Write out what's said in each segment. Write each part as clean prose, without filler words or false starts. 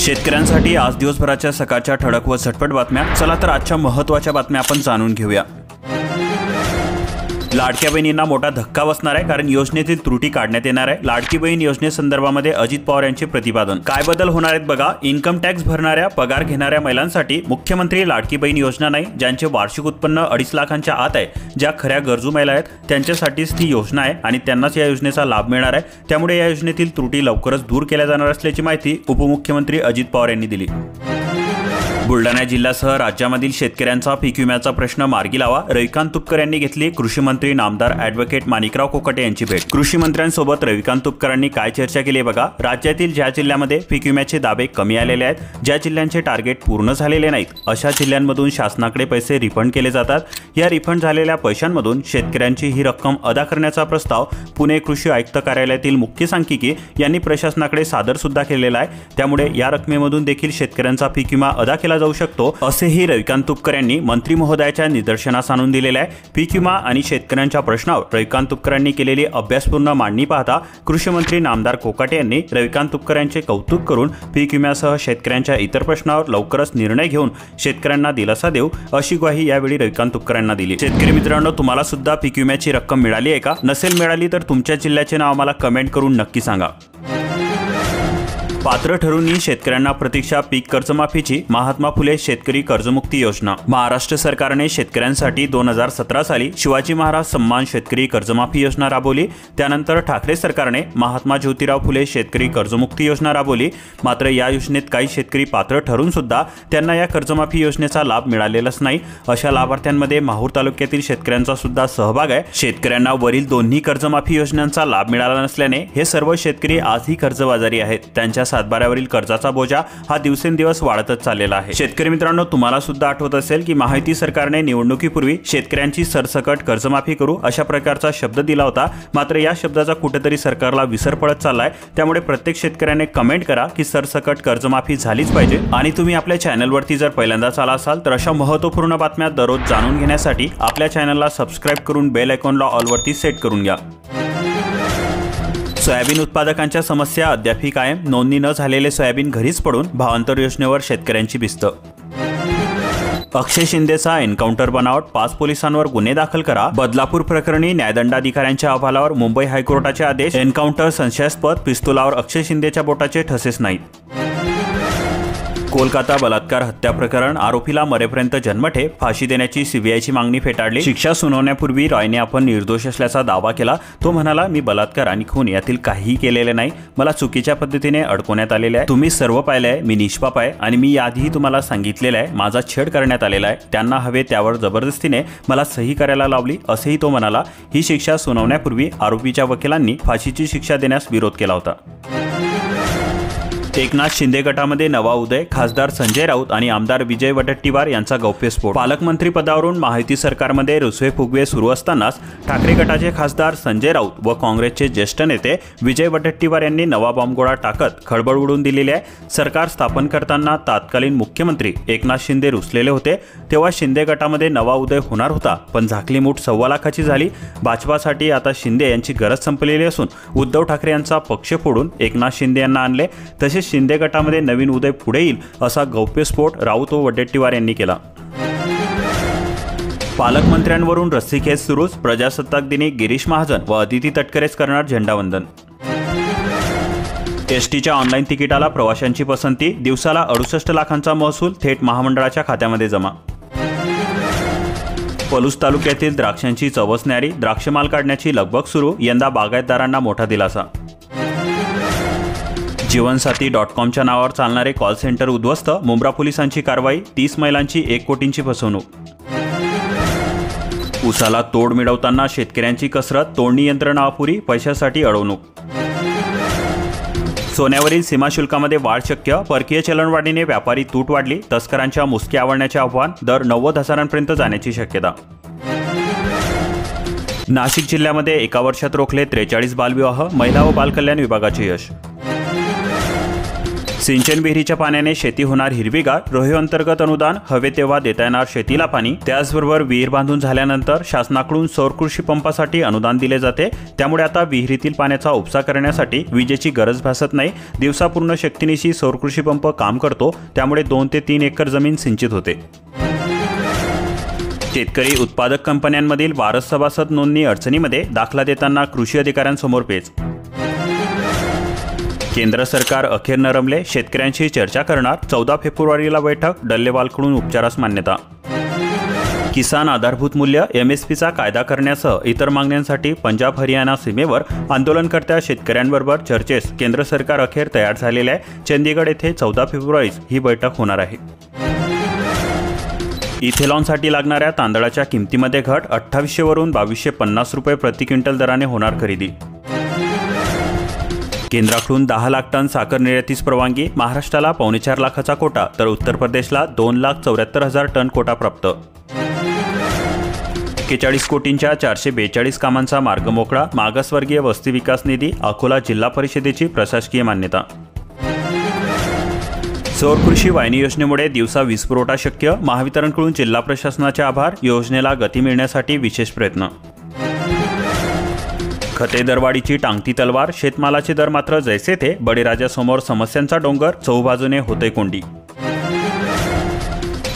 शेतकऱ्यांसाठी आज दिवसभराच्या सकाळच्या ठळक व झटपट बातम्या। चला तर आजच्या महत्त्वाच्या बातम्या आपण जाणून घेऊया। लाडक्या बहिणींना मोठा धक्का बसणार आहे, कारण योजनेतील त्रुटी काढण्यात येणार आहे। लाडकी बहीण योजनेसंदर्भामध्ये अजित पवार यांचे प्रतिपादन। काय बदल होणार आहेत बघा। इन्कम टॅक्स भरणाऱ्या पगार घेणाऱ्या महिलांसाठी मुख्यमंत्री लाडकी बहीण योजना नाही, ज्यांचे वार्षिक उत्पन्न 2.5 लाखांच्या आत आहे, ज्या खऱ्या गरजू महिला आहेत त्यांच्यासाठीच ती योजना आहे आणि त्यांनाच या योजनेचा लाभ मिळणार आहे। त्यामुळे या योजनेतील त्रुटी लवकरच दूर केल्या जाणार असल्याची माहिती उपमुख्यमंत्री अजित पवार यांनी दिली। बुलढाणा जिल्ह्यासह राज्यामधील शेतकऱ्यांचा पीक विम्याचा प्रश्न मार्गी लावा। रविकांत तुपकर यांनी घेतली कृषी मंत्री नामदार ॲडव्होकेट माणिकराव कोकाटे यांची भेट। कृषी मंत्र्यांसोबत रविकांत तुपकरांनी काय चर्चा केली बघा। राज्यातील ज्या जिल्ह्यामध्ये पीक विम्याचे दावे कमी आलेले आहेत, ज्या जिल्ह्यांचे टार्गेट पूर्ण झालेले नाहीत, अशा जिल्ह्यांमधून शासनाकडे पैसे रिफंड केले जातात। या रिफंड झालेल्या पैशांमधून शेतकऱ्यांची ही रक्कम अदा करण्याचा प्रस्ताव पुणे कृषी आयुक्त कार्यालयातील मुख्य सांख्यिकी यांनी प्रशासनाकडे सादर सुद्धा केलेला आहे। त्यामुळे या रकमेमधून देखील शेतकऱ्यांचा पीक विमा अदा केला जाऊ शकतो, असेही रविकांत तुपकर यांनी मंत्री महोदयाच्या निदर्शनास आणून दिलेले आहे। पीक विमा आणि शेतकऱ्यांच्या प्रश्नावर रविकांत तुपकर यांनी केलेली अभ्यासपूर्ण मांडणी पाहता कृषी मंत्री नामदार कोकाटे यांनी रविकांत तुपकर यांचे कौतुक करून पीक विम्यासह शेतकऱ्यांच्या इतर प्रश्नावर लवकरच निर्णय घेऊन शेतकऱ्यांना दिलासा देऊ, अशी ग्वाही यावेळी रविकांत तुपकर यांना दिली। शेतकरी मित्रांनो, तुम्हाला सुद्धा पीक विम्याची रक्कम मिळाली आहे का? नसेल मिळाली तर तुमच्या जिल्ह्याचे नाव आम्हाला कमेंट करून नक्की सांगा। पात्र ठरूनही शेतकऱ्यांना प्रतीक्षा पीक कर्जमाफीची महात्मा फुले शेतकरी कर्जमुक्ती योजना। महाराष्ट्र सरकारने शेतकऱ्यांसाठी 2017 साली शिवाजी महाराज सन्मान शेतकरी कर्जमाफी योजना राबवली। त्यानंतर ठाकरे सरकारने महात्मा ज्योतिराव फुले शेतकरी कर्जमुक्ती योजना राबवली। मात्र या योजनेत काही शेतकरी पात्र ठरून सुद्धा त्यांना या कर्जमाफी योजनेचा लाभ मिळालेलाच नाही। अशा लाभार्थ्यांमध्ये माहूर तालुक्यातील शेतकऱ्यांचा सुद्धा सहभाग आहे। शेतकऱ्यांना वरील दोन्ही कर्जमाफी योजनांचा लाभ मिळाला नसल्याने हे सर्व शेतकरी आजही कर्जबाजारी आहेत। त्यांच्या सातबाऱ्यावरील कर्जाचा बोजा हा दिवसेंदिवस वाढतच चाललेला आहे। शेतकरी मित्रांनो, तुम्हाला सुद्धा आठवत असेल की महायुती सरकारने निवडणुकीपूर्वी शेतकऱ्यांची सरसकट कर्जमाफी करू अशा प्रकारचा शब्द दिला होता। मात्र या शब्दाचा कुठेतरी सरकारला विसर पडत चाललाय। त्यामुळे प्रत्येक शेतकऱ्याने कमेंट करा की सरसकट कर्जमाफी झालीच पाहिजे। आणि तुम्ही आपल्या चॅनलवरती जर पहिल्यांदाच आला असाल तर अशा महत्त्वपूर्ण बातम्या दररोज जाणून घेण्यासाठी आपल्या चॅनलला सबस्क्राइब करून बेल आयकॉनला ऑलवरती सेट करून घ्या। सोयाबीन उत्पादकांच्या समस्या अद्यापही कायम। नोंदणी न झालेले सोयाबीन घरीच पडून भावांतर योजनेवर शेतकऱ्यांची भिस्त। अक्षय शिंदेचा एन्काउंटर बनावट, 5 पोलिसांवर गुन्हे दाखल करा। बदलापूर प्रकरणी न्यायदंडाधिकाऱ्यांच्या अहवालावर मुंबई हायकोर्टाचे आदेश। एन्काउंटर संशयास्पद, पिस्तुलावर अक्षय शिंदेच्या बोटाचे ठसेच नाहीत। कोलकाता बलात्कार हत्या प्रकरण, आरोपीला मरेपर्यंत जन्मठेप, फाशी देण्याची सीबीआयची मागणी फेटाळली। शिक्षा सुनावण्यापूर्वी रॉयने आपण निर्दोष असल्याचा दावा केला। तो म्हणाला, मी बलात्कार आणि खून यातील काहीही केलेले नाही, मला चुकीच्या पद्धतीने अडकवण्यात आलेले आहे। तुम्ही सर्व पाहिले आहे, मी निष्पाप आहे आणि मी याआधीही तुम्हाला सांगितलेलं आहे माझा छेड करण्यात आलेला आहे। त्यांना हवे त्यावर जबरदस्तीने मला सही करायला लावली, असेही तो म्हणाला। ही शिक्षा सुनावण्यापूर्वी आरोपीच्या वकिलांनी फाशीची शिक्षा देण्यास विरोध केला होता। एकनाथ शिंदे गटामध्ये नवा उदय, खासदार संजय राऊत आणि आमदार विजय वडेट्टीवार यांचा गौप्यस्फोट। पालकमंत्री पदावरून महायुती सरकारमध्ये रुसवे फुगवे सुरू असतानाच ठाकरे गटाचे खासदार संजय राऊत व काँग्रेसचे ज्येष्ठ नेते विजय वडेट्टीवार यांनी नवा बॉम्बगोळा टाकत खळबळ उडवून दिलेली आहे। सरकार स्थापन करताना तत्कालीन मुख्यमंत्री एकनाथ शिंदे रुसलेले होते, तेव्हा शिंदे गटामध्ये नवा उदय होणार होता, पण झाकली मूठ 1.25 लाखाची झाली। भाजपासाठी आता शिंदे यांची गरज संपलेली असून उद्धव ठाकरे यांचा पक्ष फोडून एकनाथ शिंदे यांना आणले। तसेच शिंदे गटामध्ये नवीन उदय पुढे येईल असा गौप्यस्फोट राऊत व वडेट्टीवार यांनी केला। पालकमंत्र्यांवरून रस्सीखेच सुरूच, प्रजासत्ताक दिनी गिरीश महाजन व अदिती तटकरेच करणार झेंडावंदन। एसटीच्या ऑनलाईन तिकिटाला प्रवाशांची पसंती, दिवसाला 68 लाखांचा महसूल थेट महामंडळाच्या खात्यामध्ये जमा। पलूस तालुक्यातील द्राक्षांची चवच न्यारी, द्राक्षमाल काढण्याची लगबग सुरू, यंदा बागायतदारांना मोठा दिलासा। जीवनसाथी.comच्या नावावर चालणारे कॉल सेंटर उद्ध्वस्त, मुंब्रा पोलिसांची कारवाई, 30 महिलांची 1 कोटींची फसवणूक। उसाला तोड मिळवताना शेतकऱ्यांची कसरत, तोडणी यंत्रणा अपुरी, पैशासाठी अडवणूक। सोन्यावरील सीमाशुल्कामध्ये वाढ शक्य, परकीय चलनवाढीने व्यापारी तूट वाढली, तस्करांच्या मुसके आवळण्याचे आव्हान, दर 90,000 जाण्याची शक्यता। नाशिक जिल्ह्यामध्ये एका वर्षात रोखले 43 बालविवाह, महिला व बालकल्याण विभागाचे यश। सिंचन विहिरीच्या पाण्याने शेती होणार हिरवीगार, रोहे अंतर्गत अनुदान हवे तेव्हा देता येणार शेतीला पाणी। त्याचबरोबर विहीर बांधून झाल्यानंतर शासनाकडून सौर कृषी पंपासाठी अनुदान दिले जाते, त्यामुळे आता विहिरीतील पाण्याचा उपसा करण्यासाठी विजेची गरज भासत नाही। दिवसापूर्ण शक्तीनिशी सौर कृषी पंप काम करतो, त्यामुळे 2 ते 3 एकर जमीन सिंचित होते। शेतकरी उत्पादक कंपन्यांमधील वारस सभासद नोंदणी अडचणीमध्ये दाखला देताना कृषी अधिकाऱ्यांसमोर पेच। केंद्र सरकार अखेर नरमले, शेतकऱ्यांशी चर्चा करणार, 14 फेब्रुवारीला बैठक, डल्लेवालकडून उपचारास मान्यता। किसान आधारभूत मूल्य MSPचा कायदा करण्यासह इतर मागण्यांसाठी पंजाब हरियाणा सीमेवर आंदोलनकर्त्या शेतकऱ्यांबरोबर चर्चेस केंद्र सरकार अखेर तयार झालेले आहे। चंदीगड येथे 14 फेब्रुवारीस ही बैठक होणार आहे। इथेनॉलसाठी लागणाऱ्या तांदळाच्या किमतीमध्ये घट, 2800 वरून 2250 रुपये प्रति क्विंटल दराने होणार खरेदी। केंद्राकडून 10 लाख टन साखर निर्यातीस परवानगी, महाराष्ट्राला 4.25 लाखाचा कोटा तर उत्तर प्रदेशला 2,74,000 टन कोटा प्राप्त। 41 कोटींच्या 442 कामांचा मार्ग मोकळा, मागासवर्गीय वस्ती विकास निधी, अकोला जिल्हा परिषदेची प्रशासकीय मान्यता। सौर कृषी वाहिनी योजनेमुळे दिवसा वीज पुरवठा शक्य, महावितरणकडून जिल्हा प्रशासनाचे आभार, योजनेला गती मिळण्यासाठी विशेष प्रयत्न। खते दरवाढीची टांगती तलवार, शेतमालाचे दर मात्र जैसे थे, बळीराजासमोर समस्यांचा डोंगर, चहूबाजूने होते कोंडी।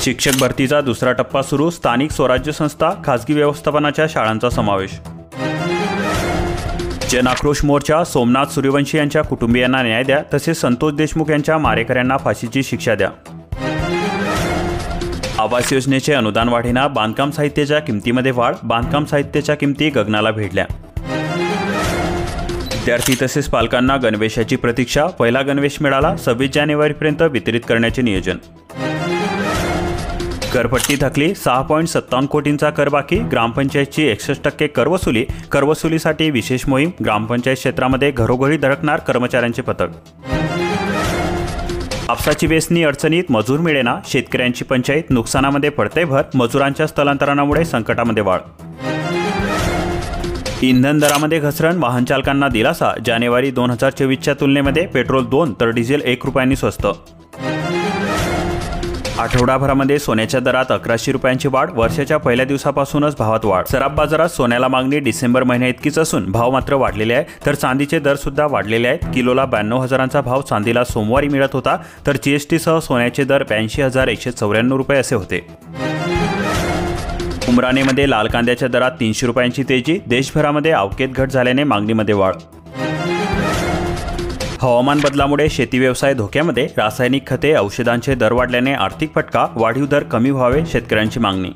शिक्षक भरतीचा दुसरा टप्पा सुरू, स्थानिक स्वराज्य संस्था, खासगी व्यवस्थापनाच्या शाळांचा समावेश। जनआक्रोश मोर्चा, सोमनाथ सूर्यवंशी यांच्या कुटुंबियांना न्याय द्या, तसेच संतोष देशमुख यांच्या मारेकऱ्यांना फाशीची शिक्षा द्या। आवास योजनेचे अनुदान वाढेना, बांधकाम साहित्याच्या किमतीमध्ये वाढ, बांधकाम साहित्याच्या किमती गगनाला भिडल्या। विद्यार्थी तसेच पालकांना गणवेशाची प्रतीक्षा, पहिला गणवेश मिळाला, 26 जानेवारीपर्यंत वितरित करण्याचे नियोजन। करपट्टी थकली, 6.57 कोटींचा कर बाकी, ग्रामपंचायतची 61% करवसुली, करवसुलीसाठी विशेष मोहीम, ग्रामपंचायत क्षेत्रामध्ये घरोघरी धडकणार कर्मचाऱ्यांचे पथक। कापसाची वेचणी अडचणीत, मजूर मिळेना, शेतकऱ्यांची पंचायत, नुकसानामध्ये पडते भर, मजुरांच्या स्थलांतरणामुळे संकटामध्ये वाढ। इंधन दरामध्ये घसरण, वाहन चालकांना दिलासा, जानेवारी 2024च्या तुलनेमध्ये पेट्रोल 2 तर डिझेल 1 रुपयांनी स्वस्त। आठवडाभरामध्ये सोन्याच्या दरात 1100 रुपयांची वाढ, वर्षाच्या पहिल्या दिवसापासूनच भावात वाढ। सराफ बाजारात सोन्याला मागणी डिसेंबर महिन्या इतकीच असून भाव मात्र वाढलेले आहे, तर चांदीचे दर सुद्धा वाढलेले आहेत। किलोला 92,000चा भाव चांदीला सोमवारी मिळत होता, तर GST सह सोन्याचे दर 82,194 रुपये असे होते। उमराणेमध्ये लाल कांद्याच्या दरात 300 रुपयांची तेजी, देशभरामध्ये अवकेत घट झाल्याने मागणीमध्ये वाढ। हवामान बदलामुळे शेती व्यवसाय धोक्यामध्ये, रासायनिक खते औषधांचे दर वाढल्याने आर्थिक फटका, वाढीव दर कमी व्हावे शेतकऱ्यांची मागणी।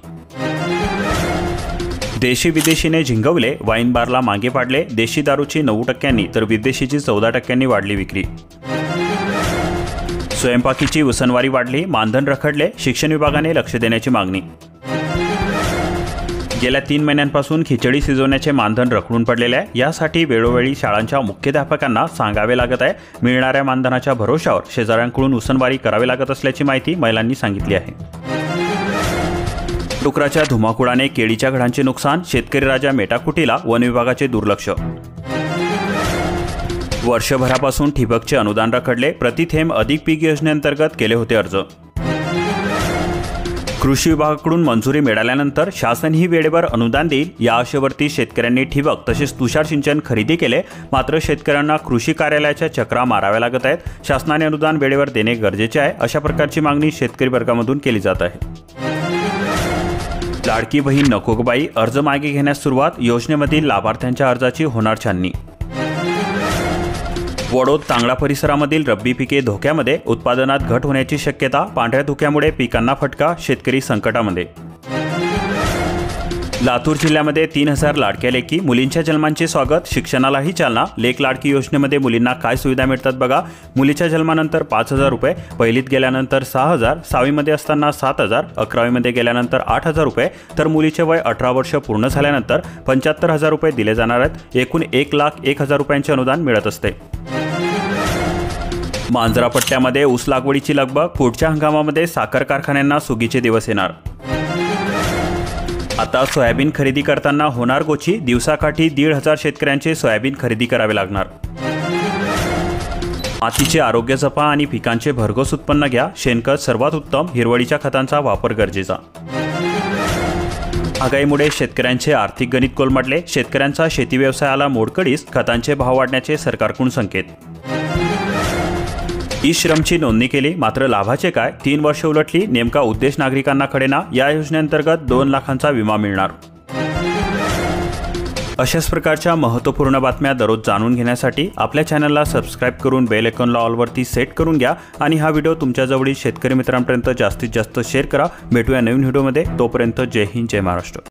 देशी विदेशीने झिंगवले, वाईन बारला मागे पाडले, देशी दारूची 9% तर विदेशीची 14% वाढली विक्री। स्वयंपाकीची उसनवारी वाढली, मानधन रखडले, शिक्षण विभागाने लक्ष देण्याची मागणी। गेल्या 3 महिन्यांपासून खिचडी शिजवण्याचे मानधन रखडून पडलेले आहे, यासाठी वेळोवेळी शाळांच्या मुख्याध्यापकांना सांगावे लागत आहे। मिळणाऱ्या मानधनाच्या भरोशावर शेजाऱ्यांकडून उसनवारी करावी लागत असल्याची माहिती महिलांनी सांगितली आहे। डुकराच्या धुमाकूळाने केळीच्या घडांचे नुकसान, शेतकरी राजा मेटाकुटीला वन विभागाचे दुर्लक्ष। वर्षभरापासून ठिबकचे अनुदान रखडले, प्रतिथेंब अधिक पीक योजनेअंतर्गत केले होते अर्ज। कृषी विभागाकडून मंजुरी मिळाल्यानंतर शासनही वेळेवर अनुदान देईल या आशेवरती शेतकऱ्यांनी ठिबक तसेच तुषार सिंचन खरेदी केले, मात्र शेतकऱ्यांना कृषी कार्यालयाच्या चक्रा माराव्या लागत आहेत। शासनाने अनुदान वेळेवर देणे गरजेचे आहे, अशा प्रकारची मागणी शेतकरी वर्गामधून केली जात आहे। लाडकी बहीण नको ग बाई, अर्ज मागे घेण्यास सुरुवात, योजनेमधील लाभार्थ्यांच्या अर्जाची होणार छाननी। वडोद तांगडा परिसरामधील रब्बी पिके धोक्यामध्ये, उत्पादनात घट होण्याची शक्यता, पांढऱ्या धुक्यामुळे पिकांना फटका, शेतकरी संकटामध्ये। लातूर जिल्ह्यामध्ये 3000 लाडक्या लेकी, मुलींच्या जन्मांचे स्वागत, शिक्षणालाही चालना, लेक लाडकी योजनेमध्ये मुलींना काय सुविधा मिळतात बघा। मुलीच्या जन्मानंतर 5000 रुपये, पहिलीत गेल्यानंतर 6000, 6वीमध्ये असताना 7000, 11वीमध्ये गेल्यानंतर 8000 रुपये, तर मुलीचे वय 18 वर्ष पूर्ण झाल्यानंतर 75,000 रुपये दिले जाणार आहेत। एकूण 1,01,000 रुपयांचे अनुदान मिळत असते। मांजरा पट्ट्यामध्ये ऊस लागवडीची लगबग, पुढच्या हंगामामध्ये साखर कारखान्यांना सुगीचे दिवस येणार। आता सोयाबीन खरेदी करताना होणार गोची, दिवसाकाठी 1,500 शेतकऱ्यांचे सोयाबीन खरेदी करावे लागणार। मातीचे आरोग्य जपा आणि पिकांचे भरघोस उत्पन्न घ्या. शेणखत सर्वात उत्तम. हिरवळीच्या खतांचा वापर गरजेचा. महागाईमुळे शेतकऱ्यांचे आर्थिक गणित कोलमडले. शेतकऱ्यांचा शेती व्यवसायाला मोडकळीस. खतांचे भाव वाढण्याचे सरकारकडून संकेत. ई श्रमची नोंदणी केली, मात्र लाभाचे काय? 3 वर्ष उलटली, नेमका उद्देश नागरिकांना कळेना. या योजनेअंतर्गत 2 लाखांचा विमा मिळणार. अशाच प्रकारच्या महत्त्वपूर्ण बातम्या दररोज जाणून घेण्यासाठी आपल्या चॅनलला सबस्क्राईब करून बेल आयकॉनला ऑलवरती सेट करून घ्या आणि हा व्हिडिओ तुमच्याजवळील शेतकरी मित्रांपर्यंत जास्तीत जास्त शेअर करा. भेटूया नवीन व्हिडिओमध्ये. तोपर्यंत जय हिंद, जय महाराष्ट्र.